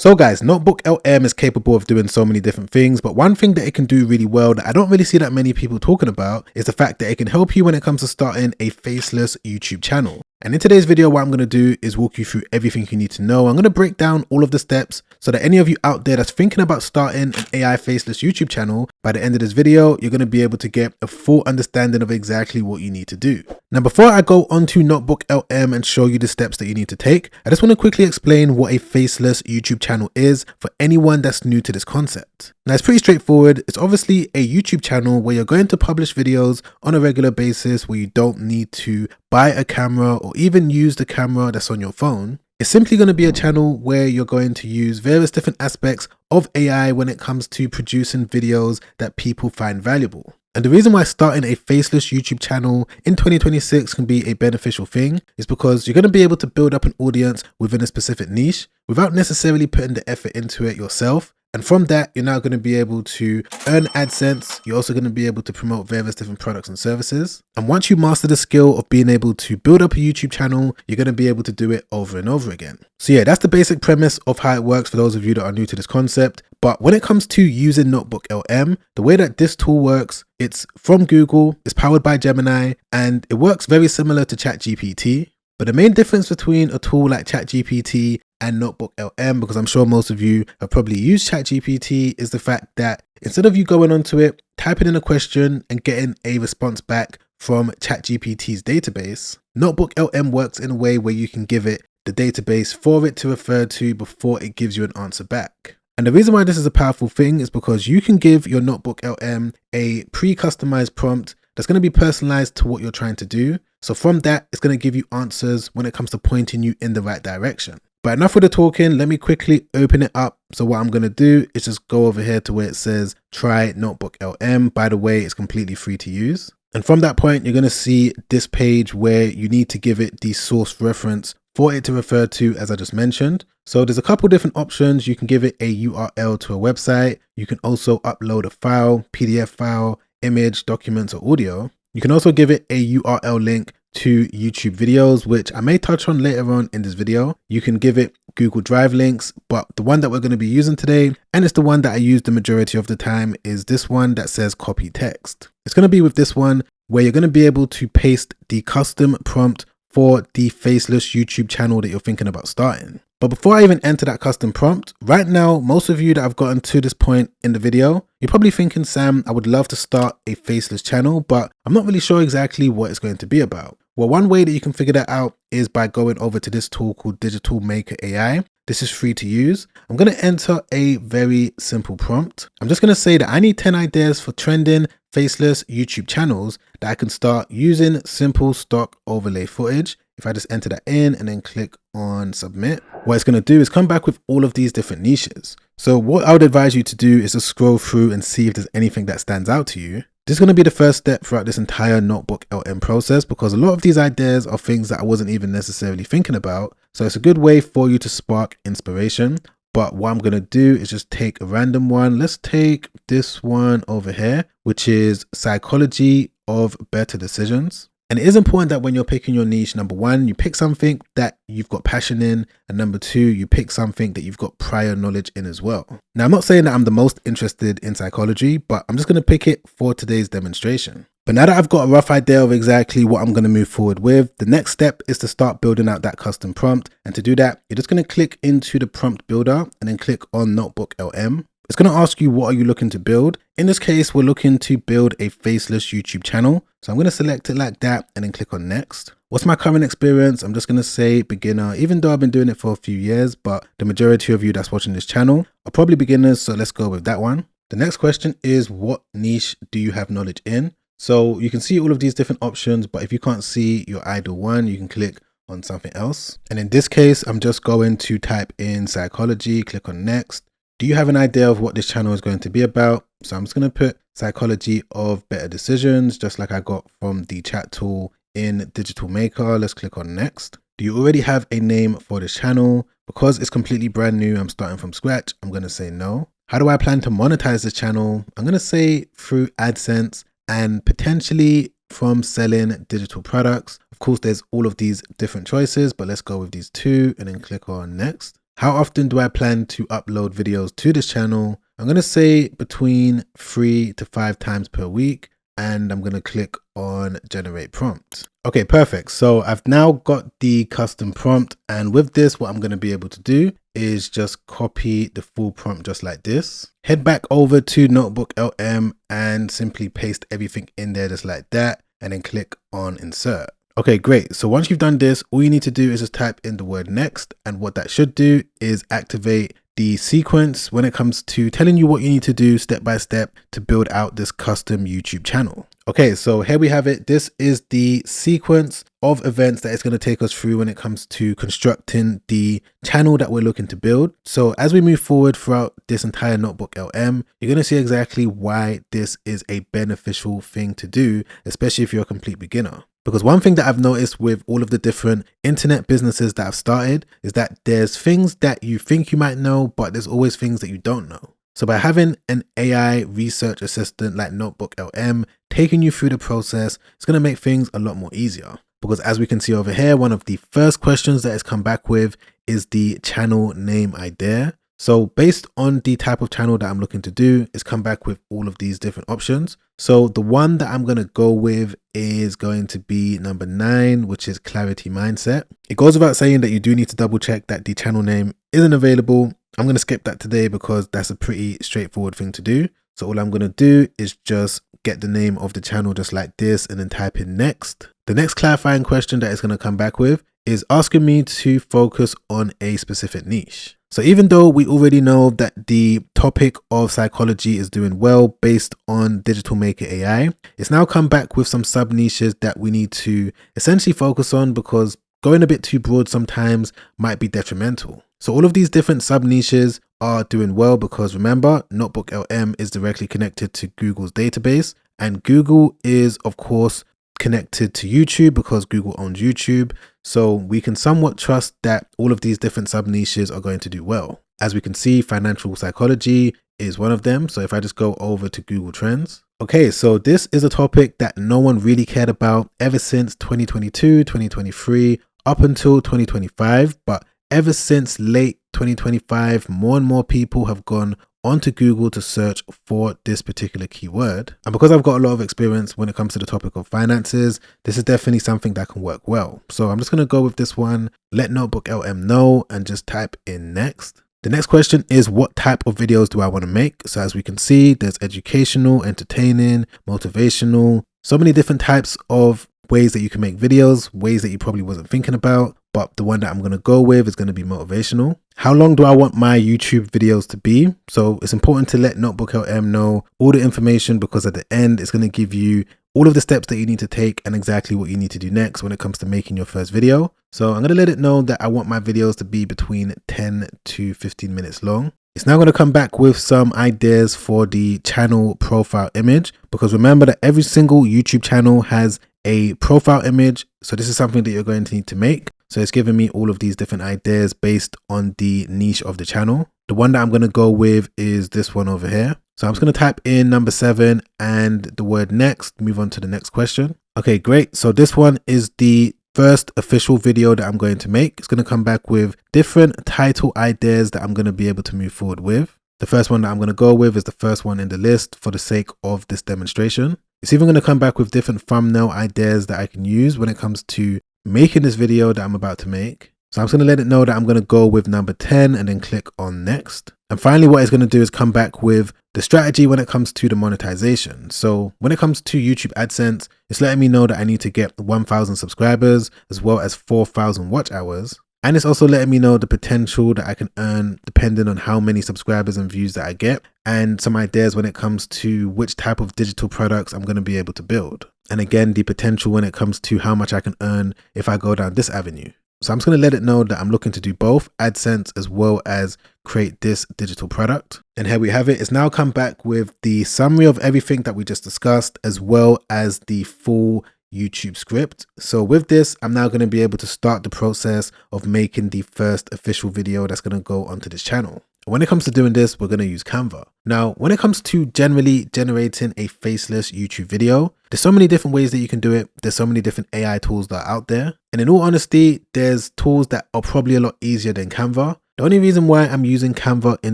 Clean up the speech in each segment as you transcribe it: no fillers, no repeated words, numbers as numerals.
So guys, NotebookLM is capable of doing so many different things, but one thing that it can do really well that I don't really see that many people talking about is the fact that it can help you when it comes to starting a faceless YouTube channel. And in today's video, what I'm going to do is walk you through everything you need to know. I'm going to break down all of the steps so that any of you out there that's thinking about starting an AI faceless YouTube channel, by the end of this video, you're going to be able to get a full understanding of exactly what you need to do. Now, before I go onto NotebookLM and show you the steps that you need to take, I just want to quickly explain what a faceless YouTube channel is for anyone that's new to this concept. Now, it's pretty straightforward. It's obviously a YouTube channel where you're going to publish videos on a regular basis where you don't need to buy a camera or even use the camera that's on your phone. It's simply going to be a channel where you're going to use various different aspects of AI when it comes to producing videos that people find valuable. And the reason why starting a faceless YouTube channel in 2026 can be a beneficial thing is because you're going to be able to build up an audience within a specific niche without necessarily putting the effort into it yourself. And from that, you're now going to be able to earn AdSense. You're also going to be able to promote various different products and services. And once you master the skill of being able to build up a YouTube channel, you're going to be able to do it over and over again. So yeah, that's the basic premise of how it works for those of you that are new to this concept. But when it comes to using NotebookLM, the way that this tool works, it's from Google, it's powered by Gemini, and it works very similar to ChatGPT. But the main difference between a tool like ChatGPT and NotebookLM, because I'm sure most of you have probably used ChatGPT, is the fact that instead of you going onto it, typing in a question and getting a response back from ChatGPT's database, NotebookLM works in a way where you can give it the database for it to refer to before it gives you an answer back. And the reason why this is a powerful thing is because you can give your NotebookLM a pre-customized prompt that's going to be personalized to what you're trying to do. So from that, it's going to give you answers when it comes to pointing you in the right direction. But enough with the talking, let me quickly open it up. So what I'm going to do is just go over here to where it says try NotebookLM. By the way, it's completely free to use. And from that point, you're going to see this page where you need to give it the source reference for it to refer to, as I just mentioned. So there's a couple different options. You can give it a URL to a website. You can also upload a file, PDF file, image, documents, or audio. You can also give it a URL link to YouTube videos, which I may touch on later on in this video. You can give it Google Drive links, but the one that we're going to be using today, and it's the one that I use the majority of the time, is this one that says copy text. It's going to be with this one where you're going to be able to paste the custom prompt for the faceless YouTube channel that you're thinking about starting. But before I even enter that custom prompt, right now, most of you that have gotten to this point in the video, you're probably thinking, Sam, I would love to start a faceless channel, but I'm not really sure exactly what it's going to be about. Well, one way that you can figure that out is by going over to this tool called Digital Maker AI. This is free to use. I'm going to enter a very simple prompt. I'm just going to say that I need 10 ideas for trending faceless YouTube channels that I can start using simple stock overlay footage. If I just enter that in and then click on submit, what it's going to do is come back with all of these different niches. So what I would advise you to do is to scroll through and see if there's anything that stands out to you. This is going to be the first step throughout this entire NotebookLM process, because a lot of these ideas are things that I wasn't even necessarily thinking about. So it's a good way for you to spark inspiration. But what I'm going to do is just take a random one. Let's take this one over here, which is psychology of better decisions. And it is important that when you're picking your niche, number one, you pick something that you've got passion in. And number two, you pick something that you've got prior knowledge in as well. Now, I'm not saying that I'm the most interested in psychology, but I'm just going to pick it for today's demonstration. But now that I've got a rough idea of exactly what I'm going to move forward with, the next step is to start building out that custom prompt. And to do that, you're just going to click into the prompt builder and then click on NotebookLM. It's going to ask you, what are you looking to build? In this case, we're looking to build a faceless YouTube channel. So I'm going to select it like that and then click on next. What's my current experience? I'm just going to say beginner, even though I've been doing it for a few years, but the majority of you that's watching this channel are probably beginners. So let's go with that one. The next question is, what niche do you have knowledge in? So you can see all of these different options, but if you can't see your ideal one, you can click on something else. And in this case, I'm just going to type in psychology, click on next. Do you have an idea of what this channel is going to be about? So I'm just going to put psychology of better decisions, just like I got from the chat tool in Digital Maker. Let's click on next. Do you already have a name for this channel? Because it's completely brand new, I'm starting from scratch, I'm going to say no. How do I plan to monetize this channel? I'm going to say through AdSense and potentially from selling digital products. Of course, there's all of these different choices, but let's go with these two and then click on next. How often do I plan to upload videos to this channel? I'm going to say between 3 to 5 times per week, and I'm going to click on generate prompt. Okay, perfect. So I've now got the custom prompt, and with this, what I'm going to be able to do is just copy the full prompt just like this. Head back over to NotebookLM and simply paste everything in there just like that, and then click on insert. Okay, great. So once you've done this, all you need to do is just type in the word next, and what that should do is activate the sequence when it comes to telling you what you need to do step by step to build out this custom YouTube channel. Okay, so here we have it. This is the sequence of events that it's going to take us through when it comes to constructing the channel that we're looking to build. So as we move forward throughout this entire NotebookLM, you're going to see exactly why this is a beneficial thing to do, especially if you're a complete beginner. Because one thing that I've noticed with all of the different internet businesses that I've started is that there's things that you think you might know, but there's always things that you don't know. So by having an AI research assistant like NotebookLM taking you through the process, it's going to make things a lot more easier. Because as we can see over here, one of the first questions that it's come back with is the channel name idea. So based on the type of channel that I'm looking to do, it's come back with all of these different options. So the one that I'm going to go with is going to be number 9, which is clarity mindset. It goes without saying that you do need to double check that the channel name isn't available. I'm going to skip that today because that's a pretty straightforward thing to do. So all I'm going to do is just get the name of the channel just like this and then type in next. The next clarifying question that it's going to come back with is asking me to focus on a specific niche. So even though we already know that the topic of psychology is doing well based on Digital Maker AI, it's now come back with some sub niches that we need to essentially focus on, because going a bit too broad sometimes might be detrimental. So all of these different sub niches are doing well because remember, NotebookLM is directly connected to Google's database, and Google is of course connected to YouTube because Google owns YouTube. So we can somewhat trust that all of these different sub niches are going to do well. As we can see, financial psychology is one of them. So if I just go over to Google Trends. Okay, so this is a topic that no one really cared about ever since 2022, 2023, up until 2025. But ever since late 2025, more and more people have gone onto Google to search for this particular keyword. And because I've got a lot of experience when it comes to the topic of finances, this is definitely something that can work well. So I'm just going to go with this one, let NotebookLM know, and just type in next. The next question is, what type of videos do I want to make? So as we can see, there's educational, entertaining, motivational, so many different types of ways that you can make videos, ways that you probably wasn't thinking about. But the one that I'm going to go with is going to be motivational. How long do I want my YouTube videos to be? So it's important to let NotebookLM know all the information, because at the end, it's going to give you all of the steps that you need to take and exactly what you need to do next when it comes to making your first video. So I'm going to let it know that I want my videos to be between 10 to 15 minutes long. It's now going to come back with some ideas for the channel profile image, because remember that every single YouTube channel has a profile image. So this is something that you're going to need to make. So it's giving me all of these different ideas based on the niche of the channel. The one that I'm going to go with is this one over here. So I'm just going to type in number 7 and the word next, move on to the next question. Okay, great. So this one is the first official video that I'm going to make. It's going to come back with different title ideas that I'm going to be able to move forward with. The first one that I'm going to go with is the first one in the list for the sake of this demonstration. It's even going to come back with different thumbnail ideas that I can use when it comes to making this video that I'm about to make. So I'm just going to let it know that I'm going to go with number 10 and then click on next. And finally, what it's going to do is come back with the strategy when it comes to the monetization. So when it comes to YouTube AdSense, it's letting me know that I need to get 1,000 subscribers as well as 4,000 watch hours. And it's also letting me know the potential that I can earn depending on how many subscribers and views that I get, and some ideas when it comes to which type of digital products I'm going to be able to build. And again, the potential when it comes to how much I can earn if I go down this avenue. So I'm just going to let it know that I'm looking to do both AdSense as well as create this digital product. And here we have it. It's now come back with the summary of everything that we just discussed, as well as the full YouTube script. So with this, I'm now going to be able to start the process of making the first official video that's going to go onto this channel. When it comes to doing this, we're going to use Canva. Now, when it comes to generally generating a faceless YouTube video, there's so many different ways that you can do it. There's so many different AI tools that are out there. And in all honesty, there's tools that are probably a lot easier than Canva. The only reason why I'm using Canva in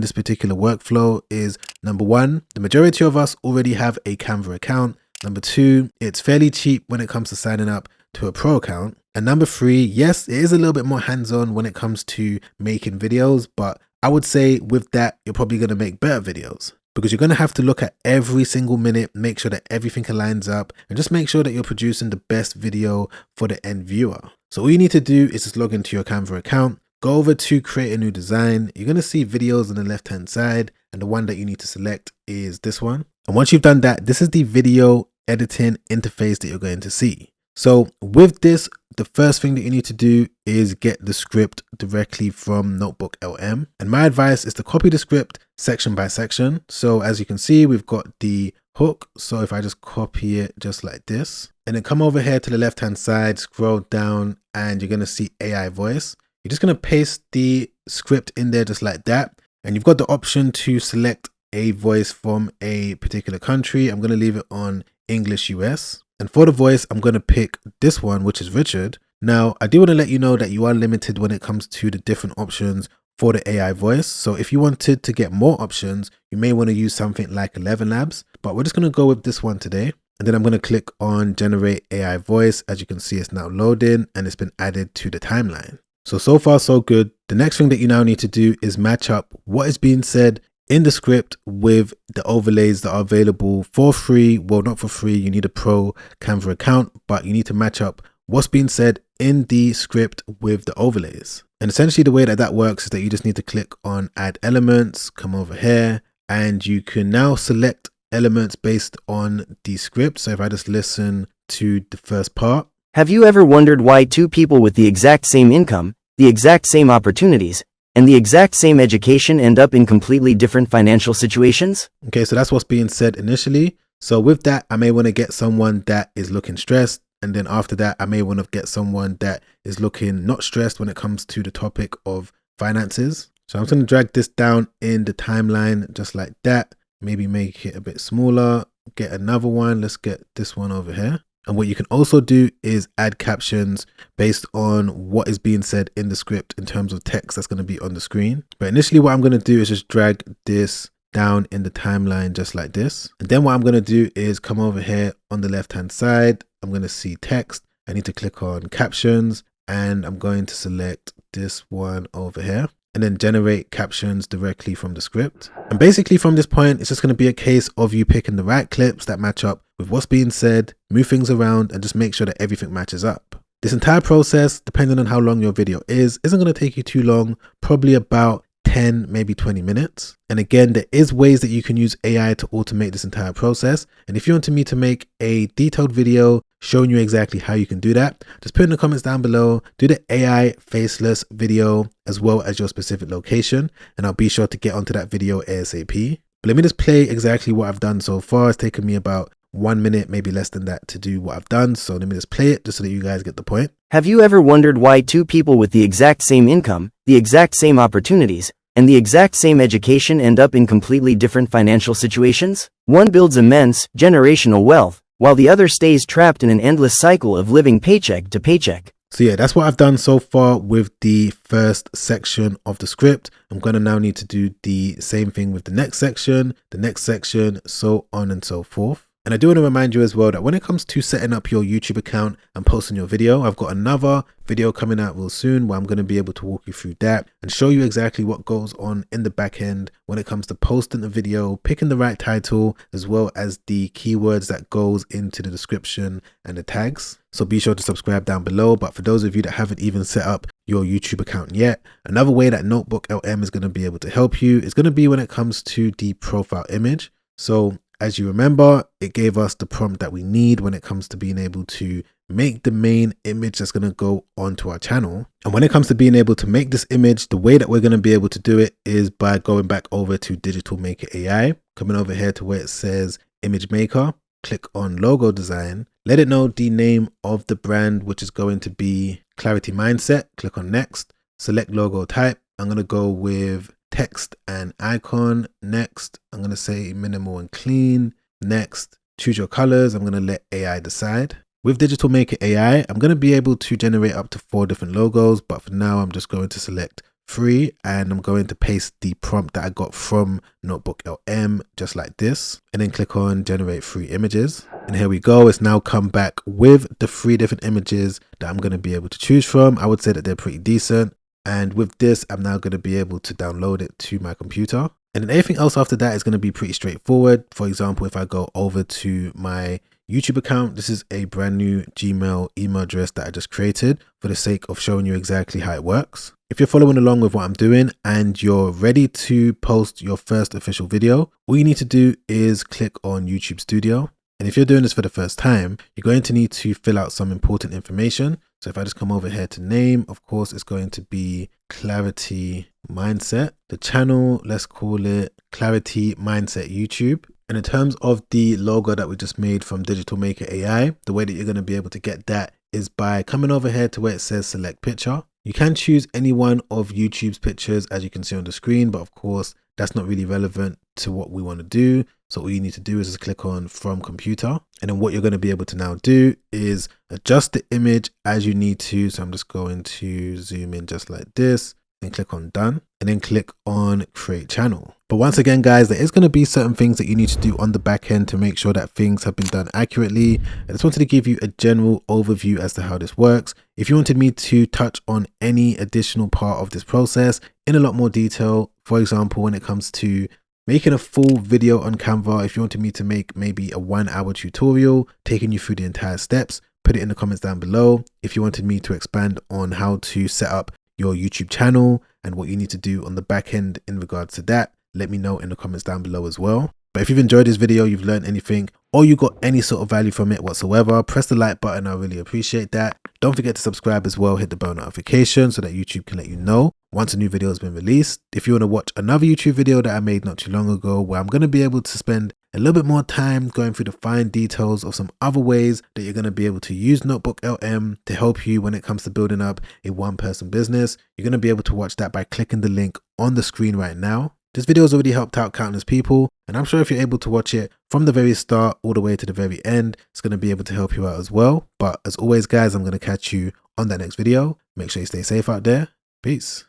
this particular workflow is number one, the majority of us already have a Canva account. Number two, it's fairly cheap when it comes to signing up to a pro account. And number three, yes, it is a little bit more hands-on when it comes to making videos, but I would say with that, you're probably going to make better videos because you're going to have to look at every single minute, make sure that everything aligns up, and just make sure that you're producing the best video for the end viewer. So all you need to do is just log into your Canva account, go over to create a new design. You're going to see videos on the left-hand side, and the one that you need to select is this one. And once you've done that, this is the video editing interface that you're going to see. So with this, the first thing that you need to do is get the script directly from NotebookLM. And my advice is to copy the script section by section. So as you can see, we've got the hook. So if I just copy it just like this, and then come over here to the left-hand side, scroll down, and you're going to see AI voice. You're just going to paste the script in there just like that. And you've got the option to select a voice from a particular country. I'm going to leave it on English US. And for the voice, I'm going to pick this one, which is Richard. Now, I do want to let you know that you are limited when it comes to the different options for the AI voice. So if you wanted to get more options, you may want to use something like 11 Labs, but we're just going to go with this one today. And then I'm going to click on generate AI voice. As you can see, it's now loading and it's been added to the timeline. So far, so good. The next thing that you now need to do is match up what is being said in the script with the overlays that are available for free. Well, not for free, you need a pro Canva account, but you need to match up what's being said in the script with the overlays. And essentially the way that that works is that you just need to click on add elements, come over here, and you can now select elements based on the script. So if I just listen to the first part. Have you ever wondered why two people with the exact same income, the exact same opportunities, and the exact same education end up in completely different financial situations? Okay, so that's what's being said initially. So with that, I may want to get someone that is looking stressed. And then after that, I may want to get someone that is looking not stressed when it comes to the topic of finances. So I'm going to drag this down in the timeline just like that. Maybe make it a bit smaller, get another one. Let's get this one over here. And what you can also do is add captions based on what is being said in the script in terms of text that's going to be on the screen. But initially what I'm going to do is just drag this down in the timeline just like this. And then what I'm going to do is come over here on the left hand side. I'm going to see text. I need to click on captions and I'm going to select this one over here and then generate captions directly from the script. And basically from this point, it's just going to be a case of you picking the right clips that match up with what's being said, move things around and just make sure that everything matches up. This entire process, depending on how long your video is, isn't going to take you too long, probably about 10, maybe 20 minutes. And again, there is ways that you can use AI to automate this entire process. And if you want me to make a detailed video showing you exactly how you can do that, just put in the comments down below, do the AI faceless video as well as your specific location. And I'll be sure to get onto that video ASAP. But let me just play exactly what I've done so far. It's taken me about 1 minute, maybe less than that to do what I've done. So let me just play it just so that you guys get the point. Have you ever wondered why two people with the exact same income, the exact same opportunities, and the exact same education end up in completely different financial situations? One builds immense, generational wealth, while the other stays trapped in an endless cycle of living paycheck to paycheck. So yeah, that's what I've done so far with the first section of the script. I'm going to now need to do the same thing with the next section, so on and so forth. And I do want to remind you as well that when it comes to setting up your YouTube account and posting your video, I've got another video coming out real soon where I'm going to be able to walk you through that and show you exactly what goes on in the back end when it comes to posting a video, picking the right title, as well as the keywords that goes into the description and the tags. So be sure to subscribe down below. But for those of you that haven't even set up your YouTube account yet, another way that NotebookLM is going to be able to help you is going to be when it comes to the profile image. So as you remember, it gave us the prompt that we need when it comes to being able to make the main image that's going to go onto our channel. And when it comes to being able to make this image, the way that we're going to be able to do it is by going back over to Digital Maker AI, coming over here to where it says Image Maker, click on Logo Design, let it know the name of the brand, which is going to be Clarity Mindset, click on Next, select Logo Type. I'm going to go with text and icon. Next, I'm going to say minimal and clean. Next, choose your colors. I'm going to let AI decide. With Digital Maker AI, I'm going to be able to generate up to 4 different logos, but for now, I'm just going to select free, and I'm going to paste the prompt that I got from NotebookLM just like this, and then click on generate free images. And here we go. It's now come back with the 3 different images that I'm going to be able to choose from. I would say that they're pretty decent. And with this, I'm now going to be able to download it to my computer. And then everything else after that is going to be pretty straightforward. For example, if I go over to my YouTube account, this is a brand new Gmail email address that I just created for the sake of showing you exactly how it works. If you're following along with what I'm doing and you're ready to post your first official video, all you need to do is click on YouTube Studio. And if you're doing this for the first time, you're going to need to fill out some important information. So if I just come over here to name, of course, it's going to be Clarity Mindset. The channel, let's call it Clarity Mindset YouTube. And in terms of the logo that we just made from Digital Maker AI, the way that you're going to be able to get that is by coming over here to where it says select picture. You can choose any one of YouTube's pictures as you can see on the screen, but of course, that's not really relevant to what we want to do. So all you need to do is just click on from computer. And then what you're going to be able to now do is adjust the image as you need to. So I'm just going to zoom in just like this, then click on done, and then click on create channel. But once again, guys, there is going to be certain things that you need to do on the back end to make sure that things have been done accurately. I just wanted to give you a general overview as to how this works. If you wanted me to touch on any additional part of this process in a lot more detail, for example, when it comes to making a full video on Canva, if you wanted me to make maybe a 1-hour tutorial taking you through the entire steps, put it in the comments down below. If you wanted me to expand on how to set up your YouTube channel and what you need to do on the back end in regards to that, let me know in the comments down below as well. But if you've enjoyed this video, you've learned anything, or you got any sort of value from it whatsoever, press the like button. I really appreciate that. Don't forget to subscribe as well. Hit the bell notification so that YouTube can let you know once a new video has been released. If you want to watch another YouTube video that I made not too long ago, where I'm going to be able to spend a little bit more time going through the fine details of some other ways that you're going to be able to use NotebookLM to help you when it comes to building up a one-person business, you're going to be able to watch that by clicking the link on the screen right now. This video has already helped out countless people, and I'm sure if you're able to watch it from the very start all the way to the very end, it's going to be able to help you out as well. But as always, guys, I'm going to catch you on that next video. Make sure you stay safe out there. Peace.